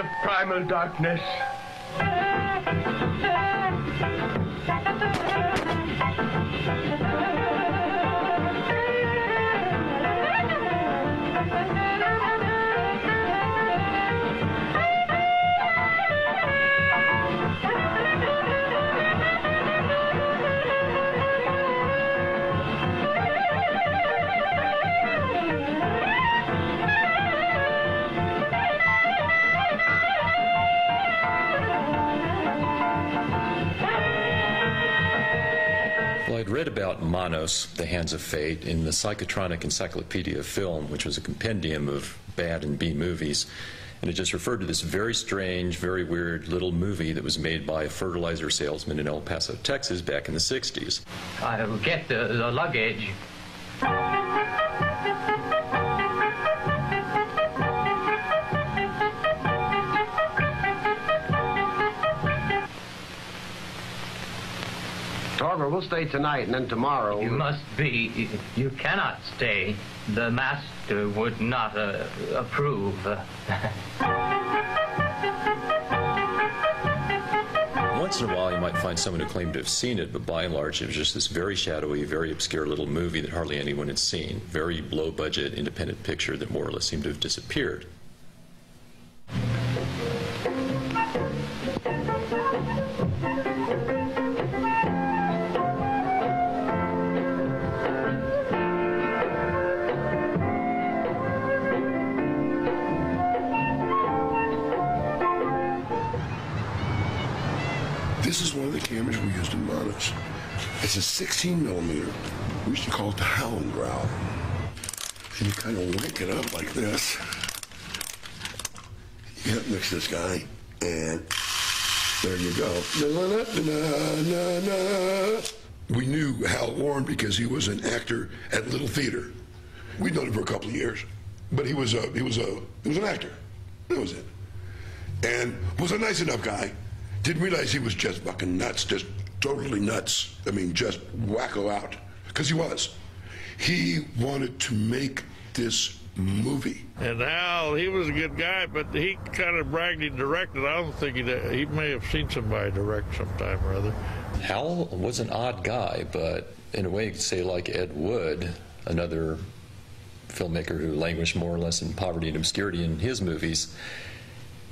of primal darkness. I'd read about Manos, the Hands of Fate, in the Psychotronic Encyclopedia of Film, which was a compendium of bad and B movies. And it just referred to this very strange, very weird little movie that was made by a fertilizer salesman in El Paso, Texas back in the 60s. I'll get the luggage. Torgo, we'll stay tonight, and then tomorrow... You cannot stay. The master would not approve. Once in a while you might find someone who claimed to have seen it, but by and large it was just this very shadowy, very obscure little movie that hardly anyone had seen. Very low-budget, independent picture that more or less seemed to have disappeared. This is one of the cameras we used in Manos. It's a 16 millimeter. We used to call it the howling growl. And you kind of wank it up like this. You get up next to this guy, and there you go. We knew Hal Warren because he was an actor at Little Theater. We'd known him for a couple of years, but he was an actor. That was it. And was a nice enough guy. Didn't realize he was just fucking nuts, just totally nuts. I mean, just wacko out, because he was. He wanted to make this movie. And Hal, he was a good guy, but he kind of bragged he directed. I don't think he may have seen somebody direct sometime or other. Hal was an odd guy, but in a way you could say like Ed Wood, another filmmaker who languished more or less in poverty and obscurity in his movies.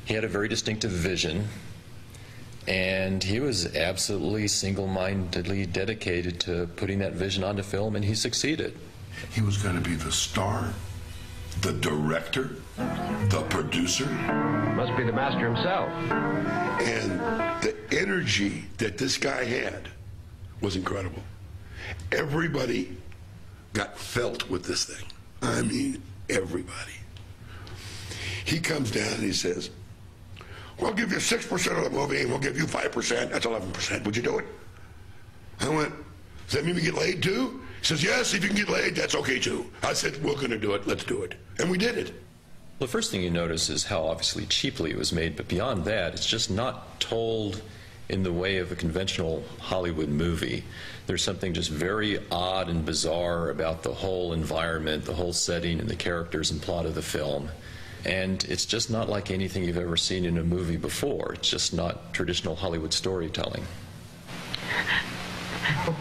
He had a very distinctive vision. And he was absolutely single-mindedly dedicated to putting that vision onto film, and he succeeded. He was going to be the star, the director, the producer. Must be the master himself. And the energy that this guy had was incredible. Everybody got felt with this thing. I mean, everybody. He comes down and he says, we'll give you 6% of the movie, and we'll give you 5%. That's 11%. Would you do it? I went, does that mean we get laid too? He says, yes, if you can get laid, that's okay too. I said, we're going to do it. Let's do it. And we did it. The first thing you notice is how obviously cheaply it was made, but beyond that, it's just not told in the way of a conventional Hollywood movie. There's something just very odd and bizarre about the whole environment, the whole setting, and the characters and plot of the film. And it's just not like anything you've ever seen in a movie before. It's just not traditional Hollywood storytelling.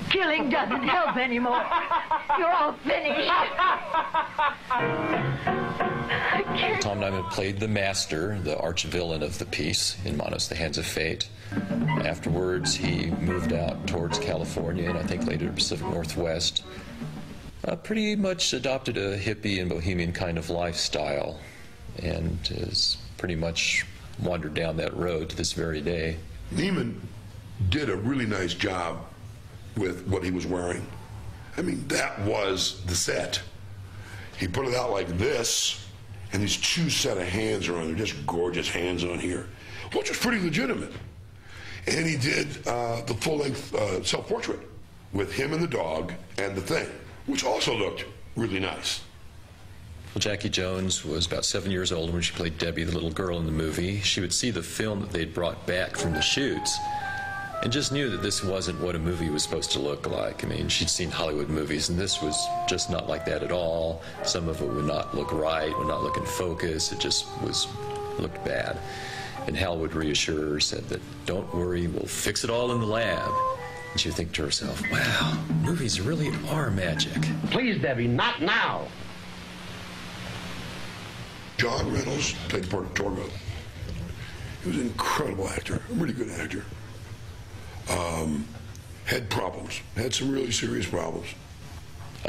Killing doesn't help anymore. You're all finished. Tom Nyman played the master, the arch-villain of the piece in Manos, The Hands of Fate. Afterwards, he moved out towards California and I think later the Pacific Northwest. Pretty much adopted a hippie and bohemian kind of lifestyle, and has pretty much wandered down that road to this very day. Neiman did a really nice job with what he was wearing. I mean, that was the set. He put it out like this, and these two set of hands are on there, just gorgeous hands on here, which was pretty legitimate. And he did the full-length self-portrait with him and the dog and the thing, which also looked really nice. Well, Jackie Jones was about 7 years old when she played Debbie, the little girl in the movie. She would see the film that they'd brought back from the shoots and just knew that this wasn't what a movie was supposed to look like. I mean, she'd seen Hollywood movies, and this was just not like that at all. Some of it would not look right, would not look in focus. It just looked bad. And Hal would reassure her, said that, "Don't worry, we'll fix it all in the lab." And she'd think to herself, wow, movies really are magic. Please, Debbie, not now. John Reynolds played the part of Torgo. He was an incredible actor, a really good actor. Had problems, had some really serious problems.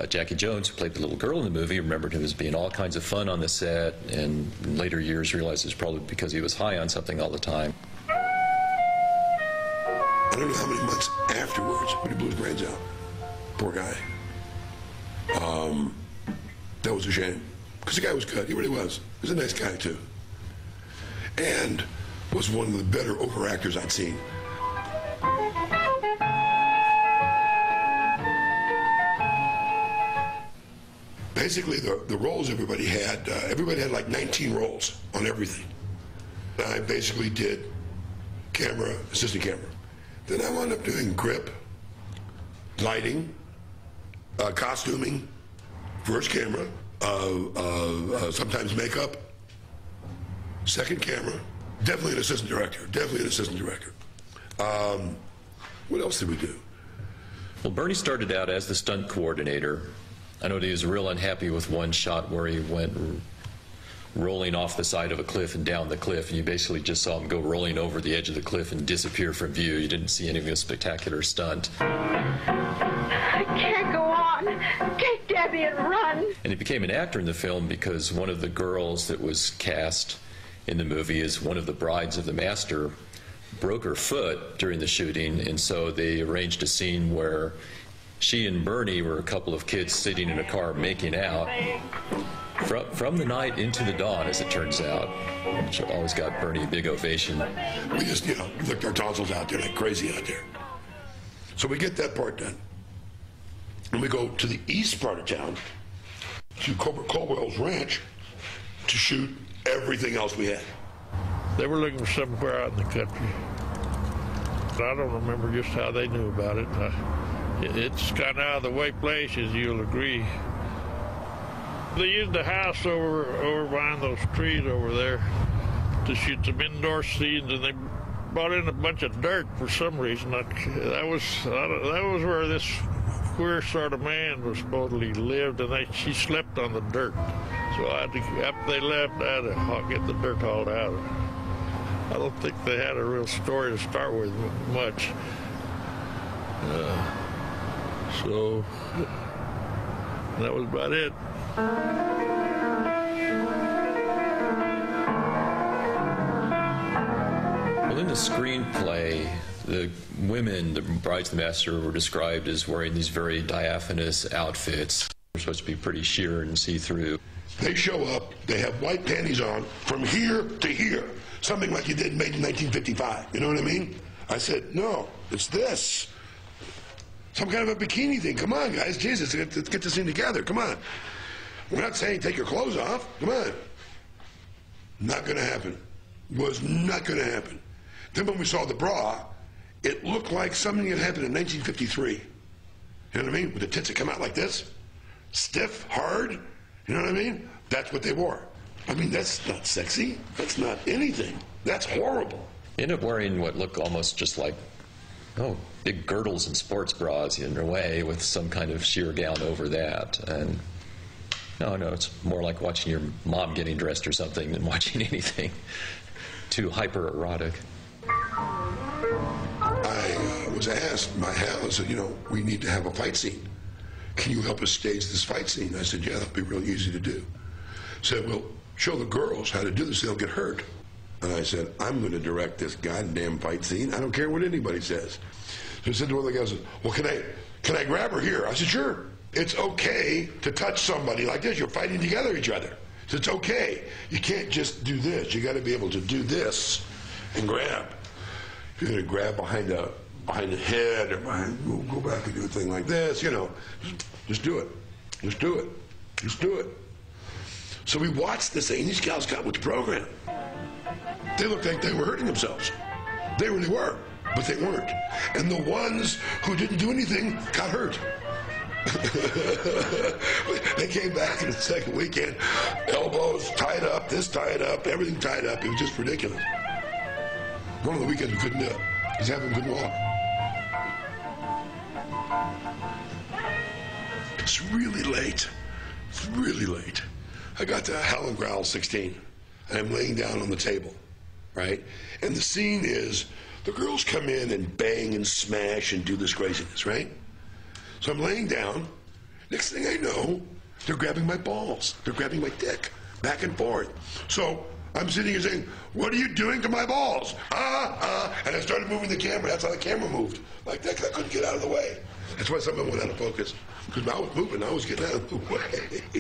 Jackie Jones, who played the little girl in the movie, remembered him as being all kinds of fun on the set, and in later years realized it was probably because he was high on something all the time. I don't know how many months afterwards, but he blew his brains out. Poor guy. That was a shame, because the guy was good. He really was. He was a nice guy, too. And was one of the better overactors I'd seen. Basically, the roles everybody had like 19 roles on everything. I basically did camera, assistant camera. Then I wound up doing grip, lighting, costuming, first camera, sometimes makeup, second camera, definitely an assistant director, What else did we do? Well, Bernie started out as the stunt coordinator. I know that he was real unhappy with one shot where he went rolling off the side of a cliff and down the cliff, and you basically just saw him go rolling over the edge of the cliff and disappear from view. You didn't see any of his spectacular stunt. I can't go on. Take Debbie and run. And he became an actor in the film because one of the girls that was cast in the movie is one of the brides of the master, broke her foot during the shooting, and so they arranged a scene where she and Bernie were a couple of kids sitting in a car making out from the night into the dawn, as it turns out, which always got Bernie a big ovation. We just, looked our tonsils out there like crazy out there. So we get that part done. And we go to the east part of town, to Colwell's ranch, to shoot everything else we had. They were looking for somewhere out in the country. I don't remember just how they knew about it. It's kind of out of the way place, as you'll agree. They used a house over behind those trees over there to shoot some indoor scenes, and they brought in a bunch of dirt for some reason. That was where this queer sort of man was supposedly lived, and she slept on the dirt. So after they left, I had to get the dirt hauled out. I don't think they had a real story to start with much. So that was about it. Well, in the screenplay, the women, the brides of the master, were described as wearing these very diaphanous outfits. They're supposed to be pretty sheer and see-through. They show up, they have white panties on from here to here, something like you did made in 1955. You know what I mean? I said, no, it's this. Some kind of a bikini thing. Come on, guys. Jesus, let's get this thing together. Come on. We're not saying take your clothes off. Come on. Not going to happen. Was not going to happen. Then when we saw the bra, it looked like something that happened in 1953. You know what I mean? With the tits that come out like this. Stiff, hard. You know what I mean? That's what they wore. I mean, that's not sexy. That's not anything. That's horrible. They ended up wearing what looked almost just like, big girdles and sports bras in a way, with some kind of sheer gown over that. And no, it's more like watching your mom getting dressed or something than watching anything too hyper-erotic. I was asked by Hal, I said, we need to have a fight scene. Can you help us stage this fight scene? I said, yeah, that'll be real easy to do. Said, well, show the girls how to do this, they'll get hurt. And I said, I'm going to direct this goddamn fight scene. I don't care what anybody says. So I said to one of the guys, well, can I grab her here? I said, sure. It's okay to touch somebody like this. You're fighting together each other. So it's okay. You can't just do this. You got to be able to do this and grab. If you're going to grab behind the head or go back and do a thing like this, just do it. Just do it. Just do it. So we watched this thing. These gals got with the program. They looked like they were hurting themselves. They really were, but they weren't. And the ones who didn't do anything got hurt. They came back in the second weekend, elbows tied up, this tied up, everything tied up. It was just ridiculous. One of the weekends we couldn't do it. Because half of them couldn't walk. It's really late. It's really late. I got to Hal and Growl 16, and I'm laying down on the table, right? And the scene is the girls come in and bang and smash and do this craziness, right? So I'm laying down. Next thing I know, they're grabbing my balls. They're grabbing my dick, back and forth. So I'm sitting here saying, "What are you doing to my balls?" And I started moving the camera. That's how the camera moved. Like that, 'cause I couldn't get out of the way. That's why some of them went out of focus. Because I was moving, I was getting out of the way.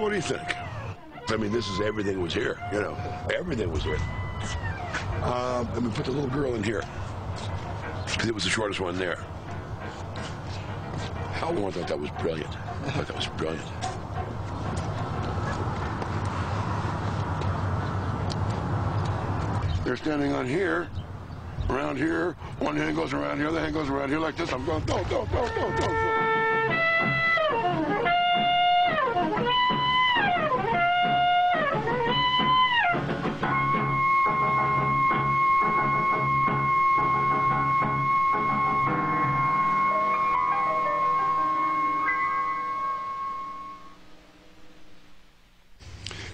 What do you think? I mean, this is everything was here, you know. Everything was here. And we put the little girl in here. Because it was the shortest one there. Hal Warren thought that was brilliant. I thought that was brilliant. They're standing on here, around here. One hand goes around here, the other hand goes around here like this. I'm going, don't.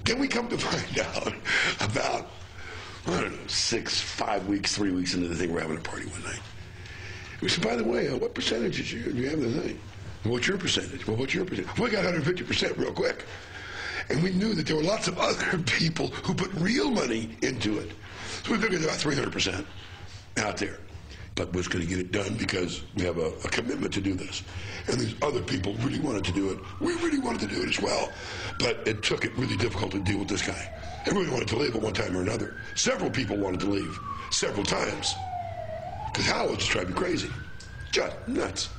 Then we come to find out about, I don't know, 5 weeks, 3 weeks into the thing, we're having a party one night. We said, by the way, what percentage did you have the thing? Well, what's your percentage? Well, what's your percentage? Well, we got 150% real quick. And we knew that there were lots of other people who put real money into it. So we figured about 300% out there. But we're going to get it done because we have a commitment to do this. And these other people really wanted to do it. We really wanted to do it as well. But it took it really difficult to deal with this guy. Everybody wanted to leave at one time or another. Several people wanted to leave several times. Because Hal was just driving me crazy. Just nuts.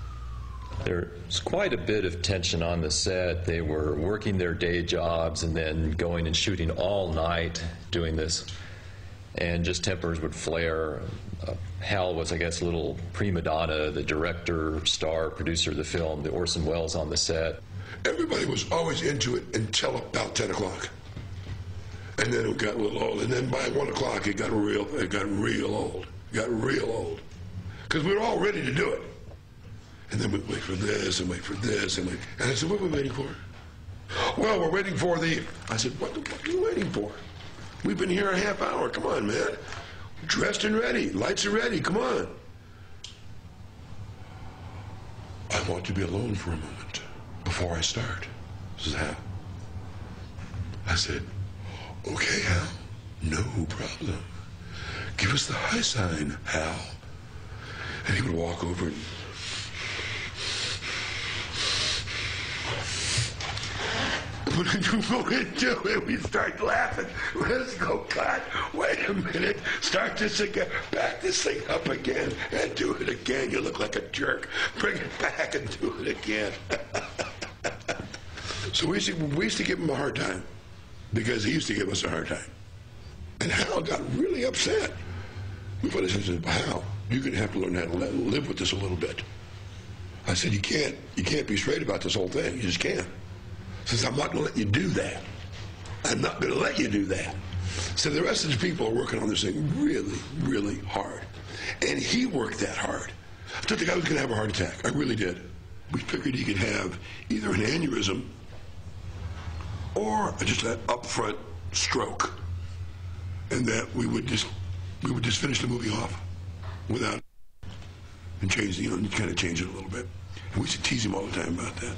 There's quite a bit of tension on the set. They were working their day jobs and then going and shooting all night doing this. And just tempers would flare. Hal was, I guess, a little prima donna, the director, star, producer of the film, the Orson Welles on the set. Everybody was always into it until about 10 o'clock. And then it got a little old. And then by 1 o'clock, it got real old. Because we were all ready to do it. And then we'd wait for this and wait for this and wait. And I said, what are we waiting for? Well, we're waiting for the... I said, what are you waiting for? We've been here a half hour. Come on, man. Dressed and ready. Lights are ready. Come on. I want to be alone for a moment before I start. This is Hal. I said, okay, Hal. No problem. Give us the high sign, Hal. And he would walk over and... When you go into it, we start laughing. Let's go, cut. Wait a minute. Start this again. Back this thing up again and do it again. You look like a jerk. Bring it back and do it again. So we used to give him a hard time because he used to give us a hard time. And Hal got really upset. We put his hands in, Hal, you're going to have to learn how to live with this a little bit. I said, you can't be straight about this whole thing. You just can't. Says, I'm not going to let you do that. I'm not going to let you do that. So the rest of the people are working on this thing really, really hard. And he worked that hard. I thought the guy was going to have a heart attack. I really did. We figured he could have either an aneurysm or just an upfront stroke, and that we would just finish the movie off without and change, kind of change it a little bit. And we used to tease him all the time about that.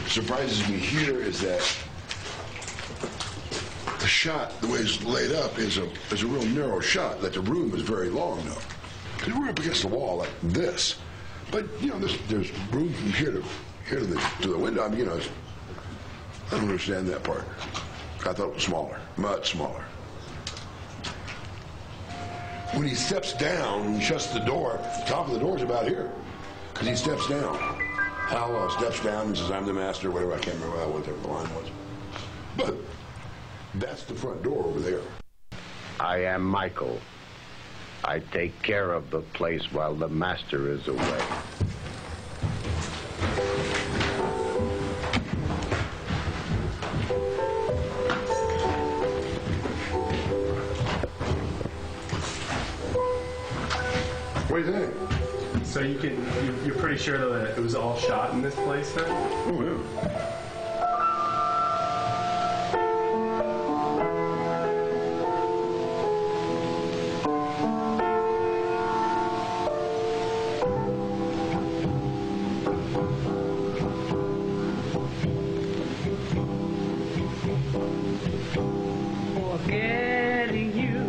Surprises me here is that the shot, the way it's laid up, is a real narrow shot. That the room is very long, though, because we're up against the wall like this. But there's room from here to the window. I mean, I don't understand that part. I thought it was smaller, much smaller. When he steps down and shuts the door, the top of the door is about here, because he steps down. Hal steps down and says, I'm the master, whatever. I can't remember what the line was. But that's the front door over there. I am Michael. I take care of the place while the master is away. What do you think? So you're pretty sure that it was all shot in this place then? Oh, yeah. Forgetting you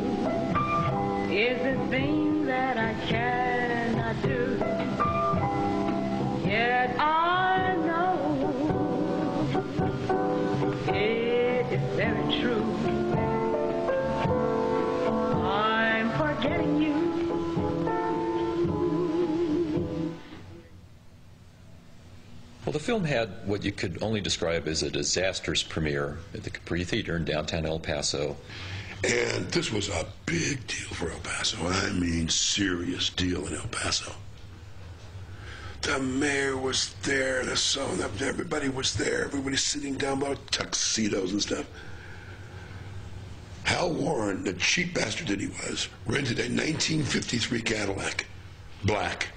is a thing that I cannot do. Yet I know it is very true. I'm forgetting you. Well, the film had what you could only describe as a disastrous premiere at the Capri Theater in downtown El Paso. And this was a big deal for El Paso. I mean, serious deal in El Paso. The mayor was there, everybody was there, everybody sitting down by tuxedos and stuff. Hal Warren, the cheap bastard that he was, rented a 1953 Cadillac, black.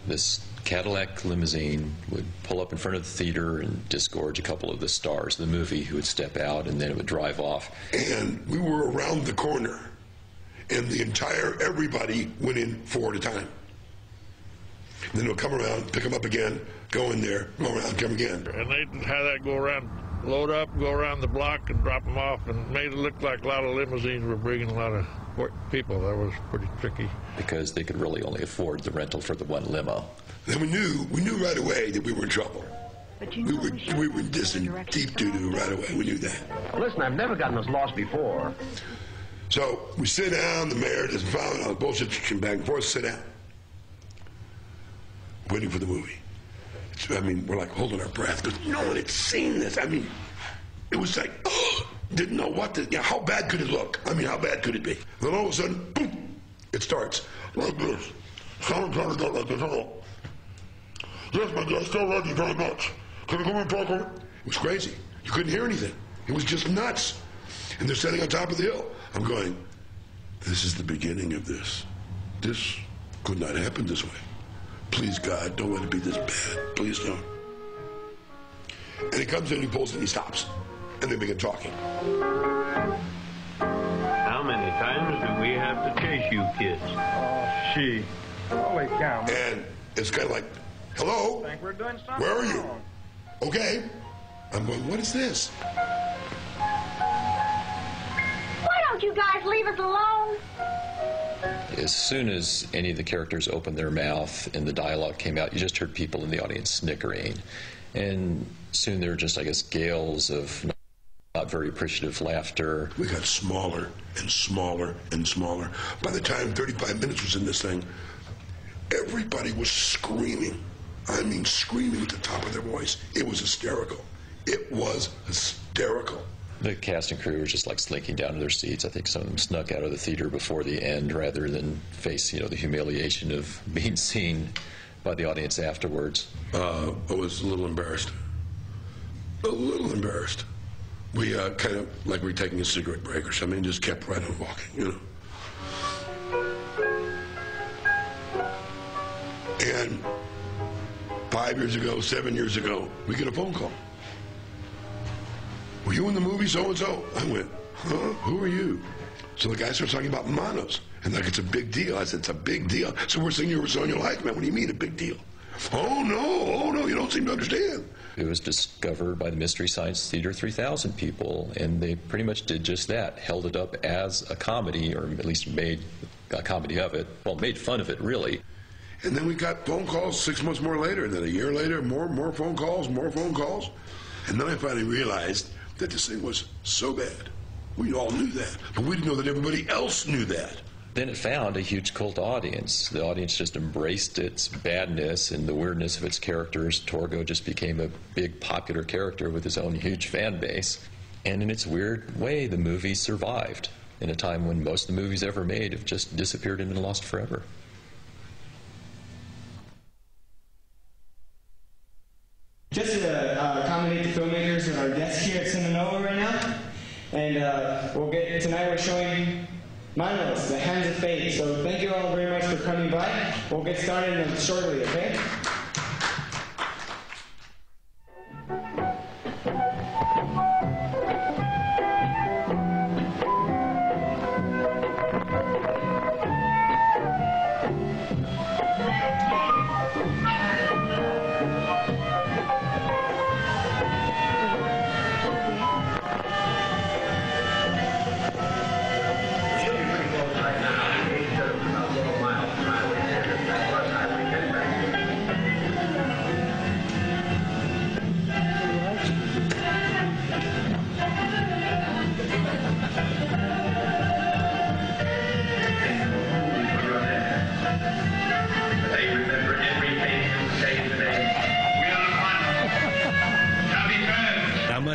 This Cadillac limousine would pull up in front of the theater and disgorge a couple of the stars of the movie who would step out, and then it would drive off. And we were around the corner, and everybody went in 4 at a time. And then they'll come around, pick them up again, go in there, go around, come again. And they'd have that go around, load up, go around the block and drop them off, and made it look like a lot of limousines were bringing a lot of people. That was pretty tricky. Because they could really only afford the rental for the one limo. Then we knew right away that we were in trouble. But you We were just in deep doo-doo right away. We knew that. Listen, I've never gotten this lost before. So we sit down, the mayor doesn't follow all the bullshit, back and forth, sit down. Waiting for the movie. I mean, we're like holding our breath because no one had seen this. I mean, it was like, didn't know how bad could it look? I mean, how bad could it be? Then all of a sudden, boom, it starts like this. Someone's trying to go like this. Hello. Yes, my dear, still love you very much. Can you come and talk on it? It was crazy. You couldn't hear anything. It was just nuts. And they're standing on top of the hill. I'm going, this is the beginning of this. This could not happen this way. Please, God, don't let it be this bad. Please don't. And he comes in, he pulls, and he stops. And they begin talking. How many times do we have to chase you kids? Oh, she. Holy cow. And it's kind of like, hello? I think we're doing something Where are you? wrong. Okay. I'm going, what is this? Why don't you guys leave us alone? As soon as any of the characters opened their mouth and the dialogue came out, you just heard people in the audience snickering. And soon there were just, I guess, gales of not very appreciative laughter. We got smaller and smaller and smaller. By the time 35 minutes was in this thing, everybody was screaming. I mean, screaming at the top of their voice. It was hysterical. It was hysterical. The cast and crew were just like slinking down to their seats. I think some of them snuck out of the theater before the end rather than face, the humiliation of being seen by the audience afterwards. I was a little embarrassed. A little embarrassed. We kind of like we were taking a cigarette break or something, just kept right on walking, And 5 years ago, 7 years ago, we get a phone call. Were you in the movie so-and-so? I went, huh? Who are you? So the guy starts talking about Manos. And like, it's a big deal. I said, it's a big deal. So we're saying you were on your life, man. What do you mean a big deal? Oh, no, you don't seem to understand. It was discovered by the Mystery Science Theater 3000 people, and they pretty much did just that, held it up as a comedy, or at least made a comedy of it. Well, made fun of it, really. And then we got phone calls 6 months more later, and then a year later, more phone calls, more phone calls. And then I finally realized that this thing was so bad. We all knew that, but we didn't know that everybody else knew that. Then it found a huge cult audience. The audience just embraced its badness and the weirdness of its characters. Torgo just became a big popular character with his own huge fan base. And in its weird way, the movie survived in a time when most of the movies ever made have just disappeared and been lost forever. Just to accommodate the filmmakers and our guests here at Sinanova right now, and tonight we're showing Manos, The Hands of Fate. So thank you all very much for coming by. We'll get started shortly, okay?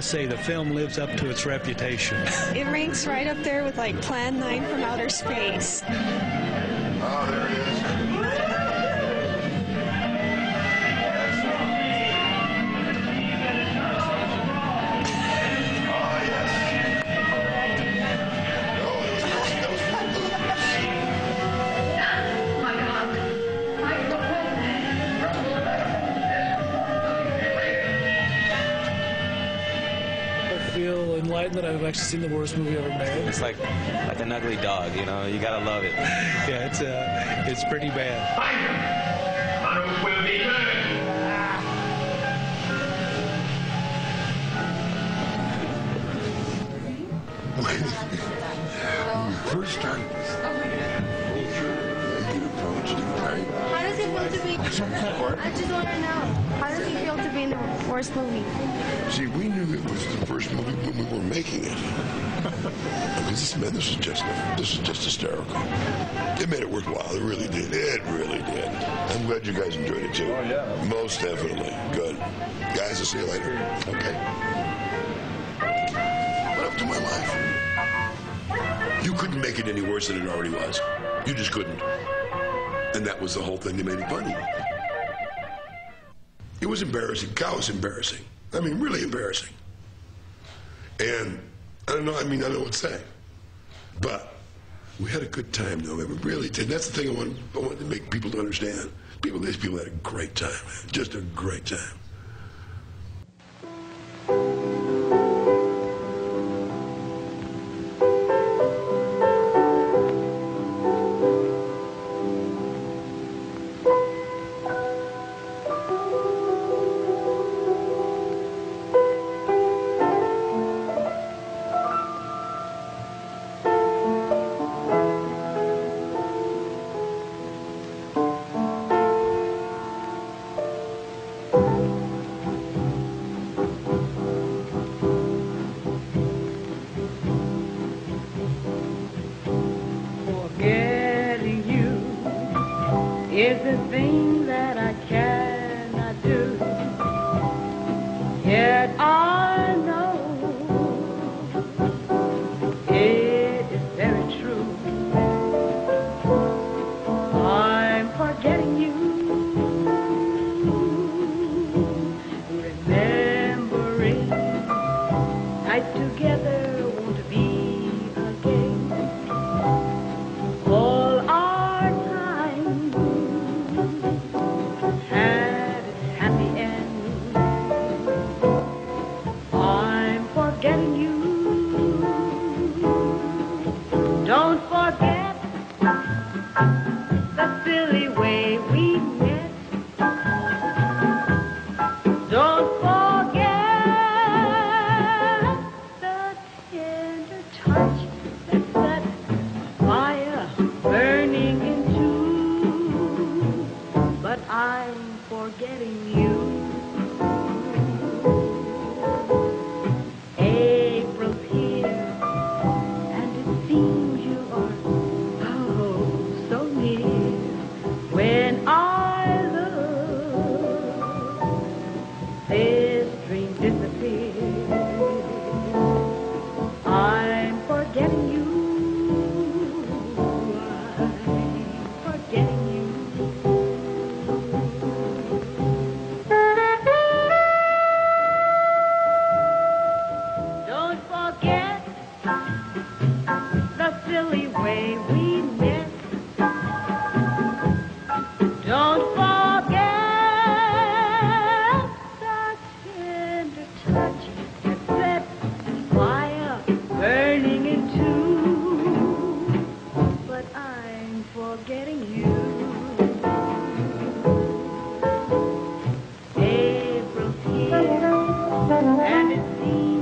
Say the film lives up to its reputation. It ranks right up there with like Plan 9 from Outer Space. Oh, there it is. That I've actually seen the worst movie ever made. It's like an ugly dog, you gotta love it. Yeah, it's pretty bad. Manos will be When we first started this, How does it feel to be? I just want to know. How does it feel to be in the worst movie? See, we knew it was the first movie when we were making it. This is just hysterical. It made it worthwhile. It really did. It really did. I'm glad you guys enjoyed it too. Oh, yeah. Most definitely. Good. Guys, I'll see you later. Okay. What up to my life? You couldn't make it any worse than it already was. You just couldn't. And that was the whole thing that made it funny. It was embarrassing. God, was embarrassing. I mean, really embarrassing. And I don't know, I don't know what to say. But we had a good time, though. We really did. That's the thing I wanted to make people to understand. These people had a great time, just a great time. Forgetting you is a thing that I cannot do. Yet I know it is very true. I'm forgetting you, remembering nights together won't be again. All our time had its happy end. I'm forgetting you. Don't forget the silly way we met. Don't forget the tender touch that set fire burning in two. But I'm forgetting you. April's here, and it seems you are oh so near. When I look, this dream disappears. I'm forgetting you. I'm forgetting you. Don't forget the silly way we met. Don't forget the tender touch that set fire burning in two. But I'm forgetting you. April's here, and it seems